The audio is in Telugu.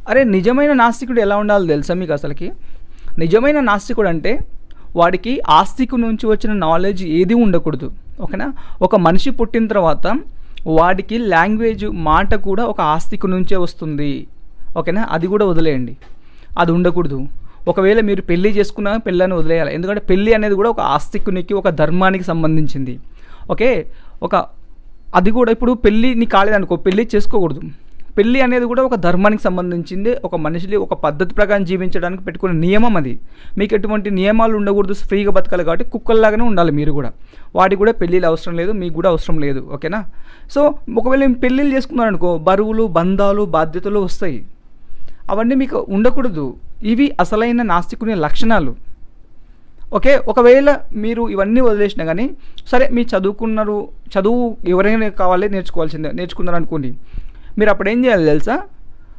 అరే నిజమైన నాస్తికుడు ఎలా ఉండాలో తెలుసా మీకు అసలుకి? నిజమైన నాస్తికుడు అంటే వాడికి ఆస్తికు నుంచి వచ్చిన నాలెడ్జ్ ఏది ఉండకూడదు, ఓకేనా? ఒక మనిషి పుట్టిన తర్వాత వాడికి లాంగ్వేజ్ మాట కూడా ఒక ఆస్తికు నుంచే వస్తుంది, ఓకేనా? అది కూడా వదిలేయండి, అది ఉండకూడదు. ఒకవేళ మీరు పెళ్ళి చేసుకున్నా పెళ్ళని వదిలేయాలి, ఎందుకంటే పెళ్ళి అనేది కూడా ఒక ఆస్తికునికి ఒక ధర్మానికి సంబంధించింది, ఓకే? అది కూడా ఇప్పుడు పెళ్ళి నీ కాలేదనుకో, పెళ్ళి చేసుకోకూడదు. పెళ్ళి అనేది కూడా ఒక ధర్మానికి సంబంధించింది, ఒక మనిషి ఒక పద్ధతి ప్రకారం జీవించడానికి పెట్టుకునే నియమం అది. మీకు ఎటువంటి నియమాలు ఉండకూడదు, ఫ్రీగా బతకాలి కాబట్టి కుక్కల్లాగానే ఉండాలి మీరు కూడా. వాటికి కూడా పెళ్ళిళ్ళు అవసరం లేదు, మీకు కూడా అవసరం లేదు, ఓకేనా? సో ఒకవేళ పెళ్ళిళ్ళు చేసుకున్నారనుకో బరువులు బంధాలు బాధ్యతలు వస్తాయి, అవన్నీ మీకు ఉండకూడదు. ఇవి అసలైన నాస్తికుని లక్షణాలు, ఓకే? ఒకవేళ మీరు ఇవన్నీ వదిలేసినా కానీ సరే, మీ చదువు ఎవరైనా కావాలి నేర్చుకున్నారు అనుకోండి, మీరు అప్పుడు ఏం చేయాలి తెలుసా?